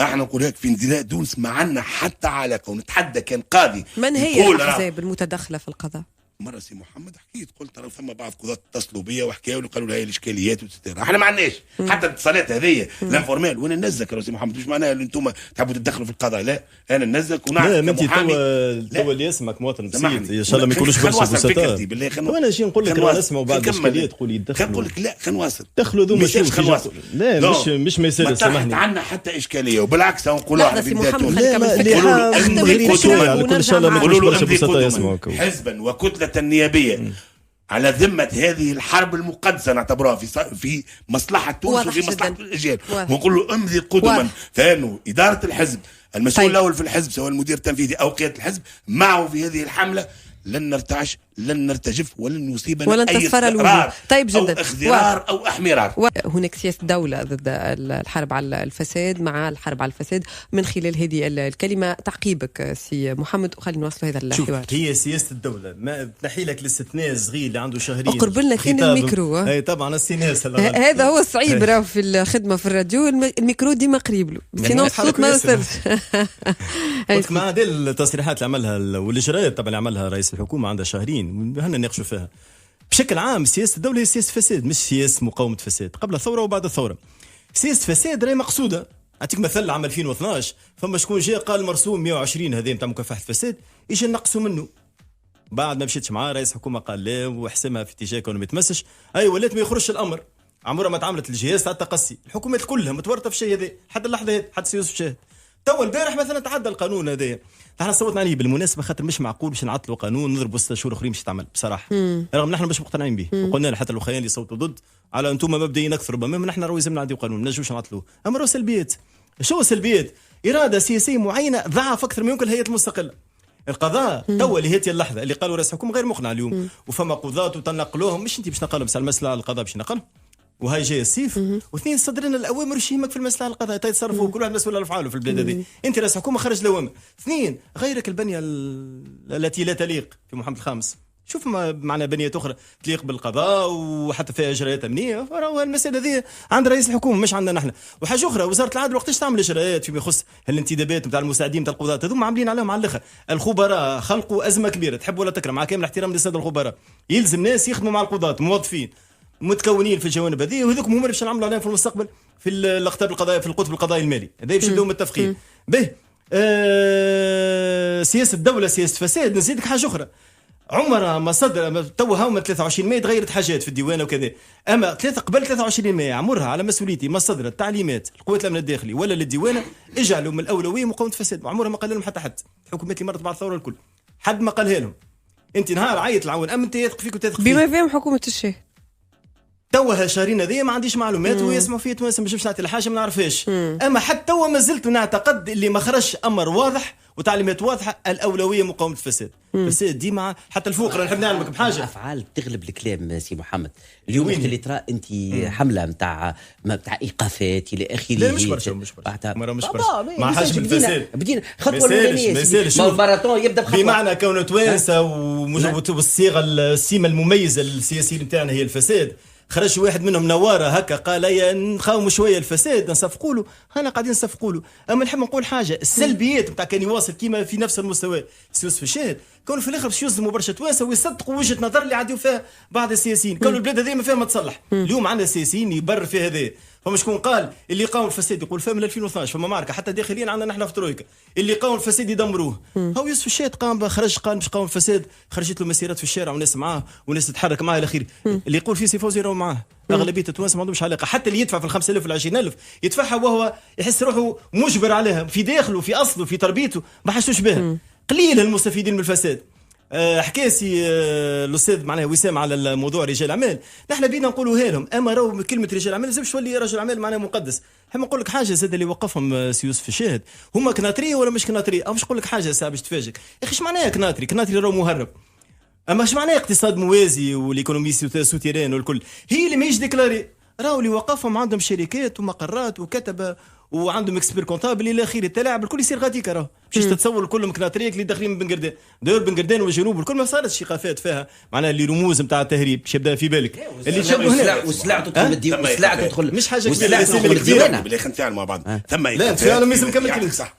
احنا نقول هيك في نداء تونس ما عندنا حتى علاقه، ونتحدى كان قاضي. من هي الاحزاب المتدخله في القضاء؟ مره سي محمد حكيت قلت ترى ثم بعض قضاة اتصلوا بيا وحكاوا لي قالوا لي هاي الاشكاليات وتستير. احنا ما عندناش حتى الاتصالات هذه لا فورمال. وانا ننزك سي محمد، مش معناها انتم تحبوا تدخلوا في القضاء، لا انا ننزك ونعرف. لا انت توا اللي يسمعك مواطن بسيط ان شاء الله ما يكونوش برشا بسطاء. وانا نجي نقول لك راه نسمعوا بعض الاشكاليات تقول يدخلوا. نقول لك لا خلينا نواصل. دخلوا ذو لا مش ما يصير سامحني. ما عندنا حتى اشكاليه، وبالعكس نقولوا احنا في محمد حزبا وكتله نيابيه على ذمة هذه الحرب المقدسة نعتبرها في مصلحة تونس واضح وفي مصلحة جداً. الأجيال، واضح. ونقول له امضي قدما واضح. فانه إدارة الحزب المسؤول طيب. الأول في الحزب سواء المدير التنفيذي أو قيادة الحزب معه في هذه الحملة. لن نرتعش، لن نرتجف، ولن يصيبنا ولن أي تصفر الوجوه. استقرار طيب جدا. أو اخذرار أو احمرار. وهناك سياسة دولة ضد الحرب على الفساد، مع الحرب على الفساد من خلال هذه الكلمة. تعقيبك سي محمد، وخلينا نوصل هذا الحوار. هي سياسة الدولة، ما تنحي لك الاستثناء صغير اللي عنده شهرين اقرب لنا كان الميكرو. اي طبعا السيناس هذا هو الصعيب راه في الخدمة في الراديو، الميكرو ديما قريب له، سينو الصوت ما يوصلش. مع هذه التصريحات اللي عملها والاجراءات طبعا اللي عملها رئيس الحكومة عندها شهرين هنا نناقشوا فيها. بشكل عام سياسة الدولة هي سياسة فساد، مش سياسة مقاومة فساد قبل الثورة وبعد الثورة. سياسة فساد راهي مقصودة. أعطيك مثل عام 2012 فما شكون جاء قال مرسوم 120 هذا نتاع مكافحة الفساد يجي نقصوا منه. بعد ما مشيتش معاه رئيس الحكومة قال لا وحسمها في اتجاه كونه ما يتمسش. أي ولات ما يخرجش الأمر. عمرها ما تعاملت الجهاز تاع التقصي، الحكومات كلها متورطة في الشيء هذا حتى اللحظة هذه، حتى سي يوسف شاهد. تو البارح مثلا تعدى القانون هذا، احنا صوتنا عليه بالمناسبه خاطر مش معقول باش نعطلوا قانون نضربوا 6 شهور اخرين باش يتعمل بصراحه. رغم نحن مش مقتنعين به، وقلنا حتى الاخوان اللي صوتوا ضد على انتم مبدئيين اكثر، ربما نحن راهو لازم نعديو قانون ما نجوش نعطلوه. اما راهو سلبيات. شو السلبيات؟ اراده سياسيه معينه ضعف اكثر من يمكن الهيئات المستقله. القضاء توا اللي هي اللحظه اللي قالوا رئيس الحكومه غير مقنع اليوم، وفما قضاة وتنقلوهم، مش انت باش نقلهم بس المساله على القضاء باش نقلهم، وهاي جاي السيف. واثنين صدرنا الاوامر وش يهمك في المساله القضاء تتصرفوا كل واحد مسؤول على افعاله في البلاد هذه. انت رئيس حكومه خرج الاوامر. اثنين غيرك البنيه التي لا تليق في محمد الخامس. شوف معنا بنيه اخرى تليق بالقضاء وحتى فيها اجراءات امنيه، راهو المساله هذه عند رئيس الحكومه مش عندنا نحن. وحاجه اخرى وزاره العدل وقتاش تعمل اجراءات فيما يخص الانتدابات نتاع المساعدين نتاع القضاة هذوما عاملين عليهم على الاخر. الخبراء خلقوا ازمه كبيره تحب ولا تكره، مع كامل الاحترام للساده الخبراء، يلزم ناس يخدموا مع القضاة موظفين متكونين في الجوانب هذه، وهذوك هما اللي باش نعملوا عليهم في المستقبل في الاقطاب القضائي في القطب القضائي المالي هذا باش نبداو متفقين به. سياسه الدوله سياسه فساد. نزيدك حاجه اخرى، عمرها ما صدر توا هاوما 23 مايو تغيرت حاجات في الديوان وكذا، اما قبل 23 مايو عمرها على مسؤوليتي ما صدرت تعليمات القوات الامن الداخلي ولا للديوانه اجعلوا من الاولويه مقاومه الفساد. عمرها ما قال لهم حتى حد الحكومات اللي مرت بعد الثوره الكل حد ما قالها لهم. انت نهار عيط العون اما انت يثق فيك وتثق فيك بما فيهم حكومه الشاه. توها شهرين هذيا ما عنديش معلومات ويسمعوا فيا توانسه مش نعطي الحاجه ما نعرفهاش. اما حتى توا ما زلت نعتقد اللي ما خرجش امر واضح وتعليمات واضحه الاولويه مقاومه الفساد. الفساد ديما حتى الفوق راه نحب نعلمك بحاجه افعال تغلب الكلام سي محمد. اليوم اللي ترى انت حمله نتاع ايقافات الى اخره. لا مش برشا مره مش برشا مع حجم الفساد بدينا خطوه الاولانيه الماراثون يبدا بخطوه بمعنى كونه توانسه والصيغه السيمه المميزه للسياسيين نتاعنا هي الفساد. خرج واحد منهم نواره هكا قال يا نقاوموا شويه الفساد نصفقوا له، انا قاعدين نصفقوا له. اما نحب نقول حاجه، السلبيات نتاع كان يواصل كيما في نفس المستوى يوسف الشاهد كانوا في الاخر باش يصدموا برشا توانسه ويصدقوا وجهه نظر اللي عادوا فيها بعض السياسيين. كانوا البلاد هذه ما فيها ما تصلح. اليوم عندنا سياسيين يبرر في هذا. فما شكون قال اللي يقاوم الفساد يقول فيها من 2012 فما معركه حتى داخليا عندنا نحن في ترويكا اللي يقاوم الفساد يدمروه. هو يوسف الشاهد قام خرج قال باش يقاوم الفساد، خرجت له مسيرات في الشارع وناس معاه وناس تتحرك معاه الى اخره. اللي يقول فيه سي فوزي راهو معاه. اغلبيه التوانسه ما عندهمش علاقه، حتى اللي يدفع في ال 5000 ولا 20000 يدفعها وهو يحس روحه مجبر عليها في داخله في اصله في تربيته ما حسوش بها. قليل المستفيدين من الفساد. حكاسي الاستاذ معناها وسام على الموضوع رجال اعمال، نحن بينا نقولوها لهم. اما راهو كلمه رجال اعمال لازمش تولي رجل اعمال معناها مقدس. حاب نقول لك حاجه زاد اللي وقفهم سي يوسف الشاهد هما كناطريه ولا مش كناطريه. او باش نقول لك حاجه ساعه باش تفاجئك يا اخي اش معناها كناطري راهو مهرب. اما اش معناها اقتصاد موازي والايكونومي سوتيران والكل هي اللي ماهيش ديكلاري. راهو اللي وقفهم عندهم شركات ومقرات وكتبه وعندهم اكسبير كونتابل الى اخره. التلاعب الكل يصير غاديكا راهو باش تتصور كلهم كناطريك اللي داخلين من بنقردان دور بنقردان والجنوب الكل ما صارتش ايقافات فيها معناها اللي رموز نتاع التهريب باش يبدا في بالك اللي تشبه هنا والسلع تدخل الديوان والسلع تدخل مش حاجه والسلع كبيره تدخل الديوان بالاخر نتفاعل مع بعض. ثم لا نتفاعلوا لازم نكمل صح.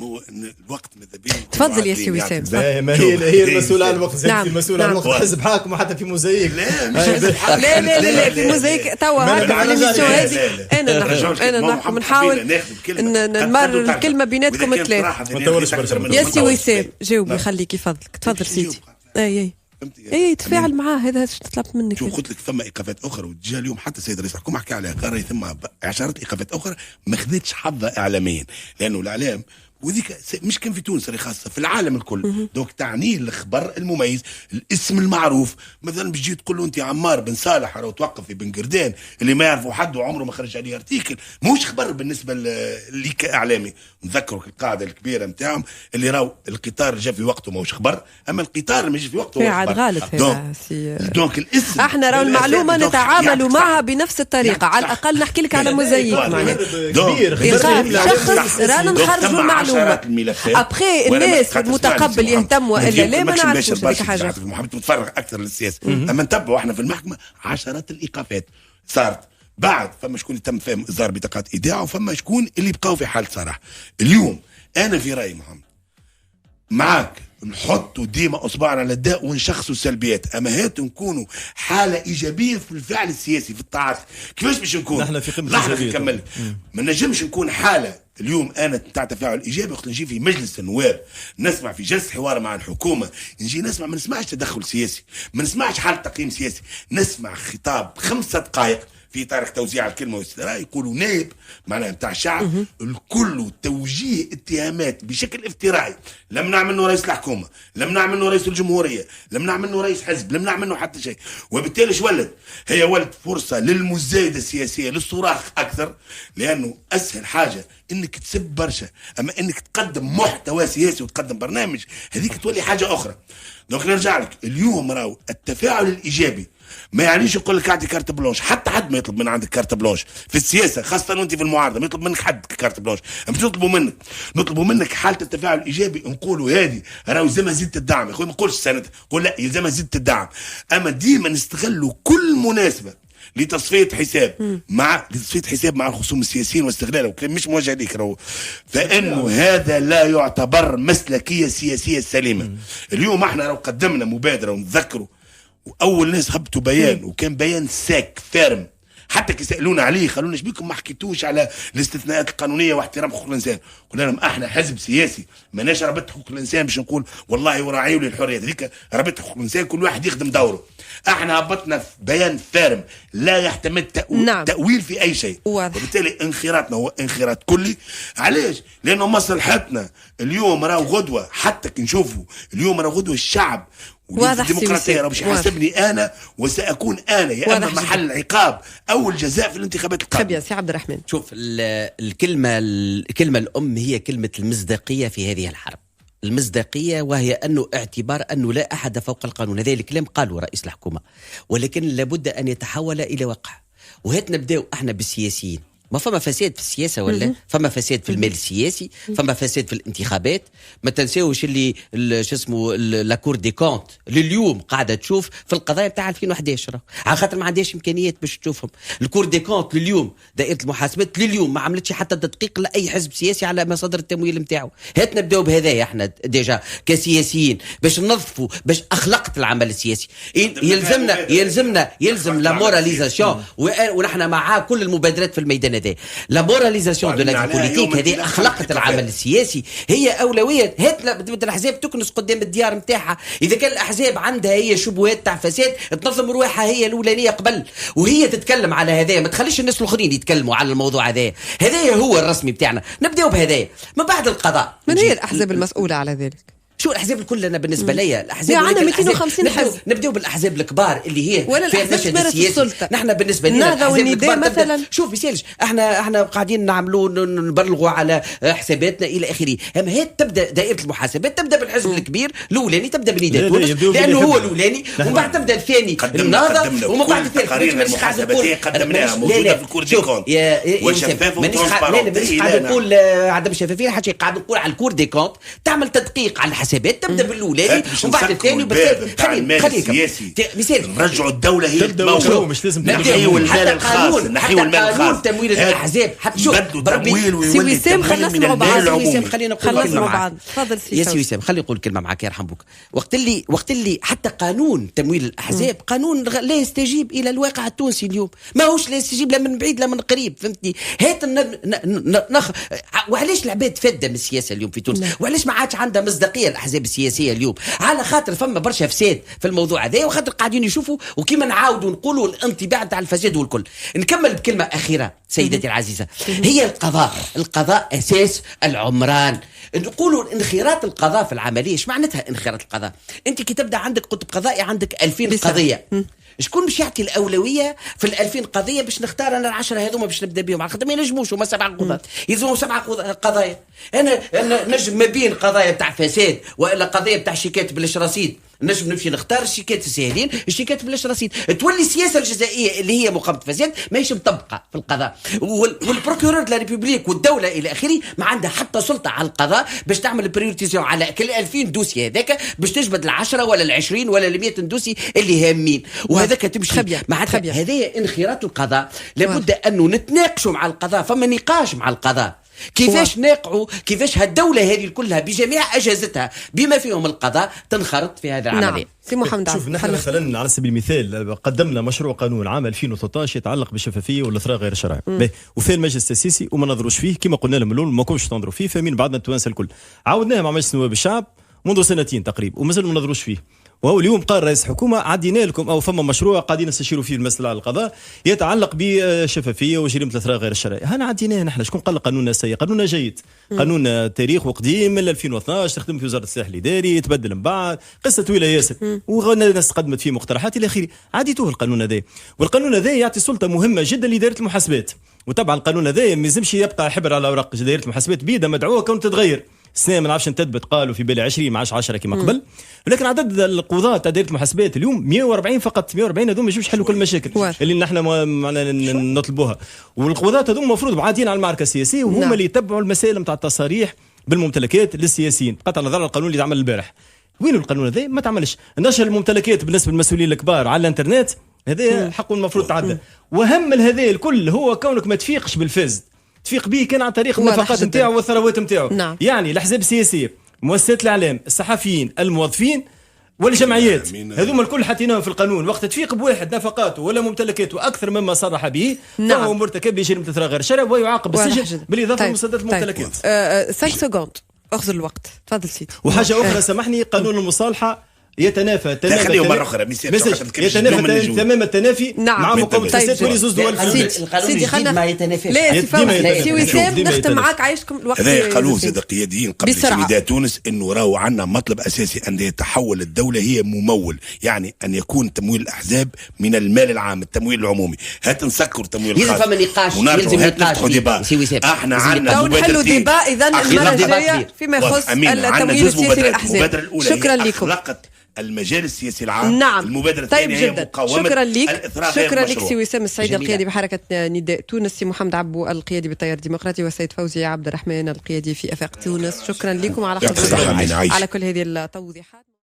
الوقت ماذا بينا تفضل يا سي وسام. ما هي المسؤولة عن الوقت. نعم. المسؤولة عن الوقت حزب حاكم وحتى في موزايك. لا في موزايك توا هكا في الميسيون هذه انا نحاول نمرر الكلمه بيناتكم الثلاث. ما تطولش برشا يا سي وسام جاوبني خليك يفضلك تفضل سيدي. اي تفاعل معاه هذا تطلب منك. شو قلت لك ثم ايقافات اخرى وجا اليوم حتى السيد رئيس الحكومه حكى عليها قال ثم عشرات ايقافات اخرى ما خذتش حظها اعلاميا لانه الاعلام وذيك مش كان في تونس خاصه، في العالم الكل. دونك تعني الخبر المميز، الاسم المعروف. مثلا بتجي تقول له انت عمار بن صالح راهو توقف في بن قردان، اللي ما يعرفوا حد وعمره ما خرج عليه ارتيكل، ماهوش خبر بالنسبه لي كاعلامي. نذكروا القاعده الكبيره نتاعهم اللي راهو القطار جا في وقته ماهوش خبر، اما القطار اللي يجي في وقته هو خبر. غالط هذا. دونك الاسم احنا راهو المعلومه نتعاملوا معها بنفس الطريقه، على الاقل نحكي لك على مزيف معناها شخص رانا نخرجوا المعلومه. ابخي الناس المتقبل يهتم والا لا ما نعرفوش هذيك حاجه. محب تتفرغ اكثر للسياسه، اما نتبعوا احنا في المحكمه عشرات الايقافات صارت بعد. فما شكون اللي تم فهم اصدار بطاقات ايداع، وفما شكون اللي بقاو في حاله صراحه. اليوم انا في رايي محمد معاك نحطوا ديما اصبعنا على الداء ونشخصوا السلبيات، اما هات نكونوا حاله ايجابيه في الفعل السياسي في الطاعات. كيفاش باش نكون؟ نحن في قمه الايجابيه. نكمل. ما نجمش نكون حاله اليوم انا تاع تفاعل ايجابي وقت نجي في مجلس النواب نسمع في جلسه حوار مع الحكومه، نجي نسمع، ما نسمعش تدخل سياسي، ما نسمعش حاله تقييم سياسي، نسمع خطاب 5 دقائق في طريق توزيع الكلمه والاستراء، يقولوا نائب معناها نتاع الشعب الكل توجيه اتهامات بشكل افتراعي. لم نعمل منه رئيس الحكومه، لم نعمل منه رئيس الجمهوريه، لم نعمل منه رئيس حزب، لم نعمل منه حتى شيء. وبالتالي ايش ولد؟ هي ولد فرصه للمزايده السياسيه، للصراخ اكثر، لانه اسهل حاجه انك تسب برشا، اما انك تقدم محتوى سياسي وتقدم برنامج هذيك تولي حاجه اخرى. دونك نرجع لك اليوم راهو التفاعل الايجابي ما يعنيش يقول لك اعطي كارت بلونش، حتى حد ما يطلب من عندك كارت بلونش في السياسه، خاصه وانت في المعارضه ما يطلب منك حد كارت بلونش. مش نطلبوا منك حاله التفاعل الايجابي، نقولوا هذه راهو يلزمها زياده الدعم. يا اخوي ما نقولش سنه، نقول لا يلزمها زياده الدعم، اما ديما نستغلوا كل مناسبه لتصفيه حساب مع الخصوم السياسيين واستغلاله، وكلام مش موجه ليك راهو، فانه هذا لا يعتبر مسلكيه سياسيه سليمه. اليوم احنا راهو قدمنا مبادره ونذكروا، واول ناس هبطوا بيان وكان بيان ساك فارم، حتى كي سالونا عليه خلونا بيكم ما حكيتوش على الاستثناءات القانونيه واحترام حقوق الانسان. قلنا لهم احنا حزب سياسي ماناش رابطه حقوق الانسان باش نقول والله وراعيوا لي الحريات، هذيك رابطه حقوق الانسان كل واحد يخدم دوره. احنا هبطنا في بيان فارم لا يحتمل تأويل في اي شيء، وبالتالي انخراطنا هو انخراط كلي. علاش؟ لانه مصلحتنا اليوم راهو غدوه، حتى كي نشوفوا اليوم راهو غدوه الشعب الديمقراطيه باش يحاسبني انا وساكون انا يا اما محل العقاب او الجزاء في الانتخابات القادمه. يا سي عبد الرحمن، شوف الكلمه الام هي كلمه المصداقيه في هذه الحرب. المصداقيه وهي انه اعتبار انه لا احد فوق القانون. هذا الكلام قاله رئيس الحكومه، ولكن لابد ان يتحول الى واقع. وهات نبداو احنا بالسياسيين. ما فما فساد في السياسه ولا فما فساد في المال السياسي، فما فساد في الانتخابات. ما تنساوش اللي شو اسمه لا كور دي كونت اللي اليوم قاعده تشوف في القضايا بتاع 2011 على خاطر ما عندهاش امكانيات باش تشوفهم. الكور دي كونت اليوم دائره المحاسبات لليوم ما عملتش حتى تدقيق لاي حزب سياسي على مصادر التمويل نتاعو. هات نبداو بهذايا احنا ديجا كسياسيين باش ننظفوا، باش اخلاقه العمل السياسي. يلزم لا موراليزاسيون، ونحن مع كل المبادرات في الميدان. لا موراليزاسيون دو لا بوليتيك، هذه اخلاقه العمل السياسي، هي اولويه. هات الاحزاب تكنس قدام الديار نتاعها. اذا كان الاحزاب عندها هي شبهات تاع فساد تنظم روحها هي الاولانيه قبل وهي تتكلم على هذايا، ما تخليش الناس الاخرين يتكلموا على الموضوع هذايا هو الرسمي بتاعنا. نبداو بهذايا من بعد القضاء. من هي الاحزاب المسؤوله على ذلك؟ شو الاحزاب الكل؟ انا بالنسبه لي الاحزاب عندنا 250 حزب. نبداو بالاحزاب الكبار اللي هي في المشهد السياسي. نحن بالنسبه لنا الاحزاب الكبار مثلا شوف بيسالش احنا قاعدين نعملوا نبلغوا على حساباتنا الى اخره. اما هي تبدا دائره المحاسبات تبدا بالحزب الكبير الاولاني، تبدا بميدان تونس لانه هو الاولاني، ومن بعد تبدا الثاني النهضه، ومن بعد الثالث. تقارير المحاسباتيه قدمناها موجوده في الكور دي كونت وشفافه وترانسبارنت. مانيش قاعد نقول عدم شفافيه حاجه، قاعد نقول على الكور دي كونت تعمل تدقيق على الحسابات، تبدا بالاولاني ومن بعد الثاني وبالثالث. خليك نرجعوا الدوله هي تموجه، مش لازم نحيوا المال الخاص، نحيوا المال الخاص، تمويل الاحزاب. حتى شوف تمويل ويولي تمويل من المال العمومي. خلينا نقول مع بعض. تفضل يا سي وسام، خليني نقول كلمه معك يرحم بوك. وقت اللي حتى قانون تمويل الاحزاب قانون لا يستجيب الى الواقع التونسي اليوم، ماهوش لا يستجيب لا من بعيد لا من قريب، فهمتني؟ هات وعلاش العباد فاده من السياسه اليوم في تونس؟ وعلاش ما عادش عندها مصداقيه الاحزاب السياسيه اليوم، على خاطر فما برشا فساد في الموضوع هذا، وخاطر قاعدين يشوفوا وكيما نعاودوا نقولوا الانطباع تاع الفساد والكل. نكمل بكلمه اخيره سيدتي العزيزه، هي القضاء اساس العمران. نقولوا انخراط القضاء في العمليه. ايش معناتها انخراط القضاء؟ انت كي تبدا عندك قطب قضائي عندك 2000 قضيه، شكون باش يعطي الاولويه في ال 2000 قضيه باش نختار انا ال10 هذوما باش نبدا بهم؟ على خاطر ما ينجموش، هما 7 قضاة، يلزموا 7 قضايا. انا نجم ما بين قضايا بتاع فساد والا قضيه بتاع شيكات بلاش رصيد، نجم نمشي نختار الشيكات الساهلين، الشيكات بلاش رصيد. تولي السياسه الجزائيه اللي هي مقاومه الفساد ماهيش مطبقه في القضاء، والبروكورور دو لا ريبوبليك والدوله الى اخره ما عندها حتى سلطه على القضاء باش تعمل بريورتيزيون على كل 2000 دوسي هذاك باش تجبد ال10 ولا ال20 ولا ال100 دوسي اللي هامين، وهذاك تمشي معناتها هذايا انخراط القضاء. لابد انه نتناقشوا مع القضاء، فما نقاش مع القضاء كيفاش ناقعوا، كيفاش هالدولة هذه كلها بجميع أجهزتها بما فيهم القضاء تنخرط في هذا العملية. نعم. سي محمد شوف نحن مثلا على سبيل المثال قدمنا مشروع قانون عام 2013 يتعلق بالشفافيه والاثراء غير الشرعي، وفي المجلس التاسيسي وما نظروش فيه كما قلنا لهم الاول، ما كومش تنظروا فيه، فاهمين بعضنا التوانسه الكل. عاودناه مع مجلس نواب الشعب منذ سنتين تقريبا ومازال ما نظروش فيه. وهو اليوم قال رئيس الحكومه عدينا لكم او فما مشروع قاعدين نستشيروا فيه المسألة على القضاء يتعلق بالشفافيه وجريمه الاثراء غير الشرعي. هنا عديناه نحن. شكون قال قانوننا سيء؟ قانوننا جيد، قانون تاريخ وقديم من 2012 تخدم في وزاره السلاح الاداري، يتبدل من بعد، قصه طويله ياسر، والناس قدمت فيه مقترحات الى اخره. عديتوه القانون هذا، والقانون هذا يعطي سلطه مهمه جدا لاداره المحاسبات. وطبعا القانون هذا ما يلزمش يبقى حبر على اوراق. دائره المحاسبات بيدها مدعوه كون تتغير السنه، ما نعرفش نتثبت، قالوا في بالي 20 ما عادش 10 كما قبل، ولكن عدد القضاة تاع دائره المحاسبات اليوم 140 فقط. 140 هذوما ما يجوش يحلوا كل المشاكل اللي نحن نطلبوها، والقضاة هذوما المفروض بعادين على المعركه السياسيه، وهما اللي يتبعوا المسائل نتاع التصاريح بالممتلكات للسياسيين. قطع النظر القانون اللي تعمل البارح، وين القانون هذا؟ ما تعملش. نشر الممتلكات بالنسبه للمسؤولين الكبار على الانترنت، هذا حق المفروض تعدى. واهم من هذا الكل هو كونك ما تفيقش بالفاسد، تفيق به كان عن طريق النفقات نتاعو والثروات نتاعو. نعم. يعني الاحزاب السياسيه، مؤسسات الاعلام، الصحفيين، الموظفين والجمعيات، هذوما الكل حطيناهم في القانون. وقت تفيق بواحد نفقاته ولا ممتلكاته اكثر مما صرح به، فهو مرتكب لجريمه اثراء غير الشرعي ويعاقب بالسجن بالاضافه لمسددات الممتلكات. 5 سكوند اخذ الوقت، تفضل سيدي. وحاجه اخرى سامحني، قانون المصالحه يتنافى تماما تمام التنافي مع مقاومه الفساد ولزوز دول سيدي خلينا ما يتنافاش. سي وسام نختم معاك، عايشكم الوقت. هذا قانون زاد قياديين قبل سنداء تونس انه راهو عندنا مطلب اساسي ان يتحول الدوله هي ممول، يعني ان يكون تمويل الاحزاب من المال العام، التمويل العمومي. هات نسكر تمويل الخاص، يلزم نقاش، يلزم نقاش. احنا عندنا نحلوا ديبا اذا المره الجايه فيما يخص التمويل السياسي للاحزاب. شكرا لكم. المجال السياسي العام. نعم. المبادرة الثانية هي مقاومة شكرا لك. شكرا لك سي وسام السعيد القيادي بحركة نداء تونس، سي محمد عبو القيادي بالتيار الديمقراطي، والسيد فوزي عبد الرحمن القيادي في افاق تونس. شكرا لكم على كل هذه التوضيحات.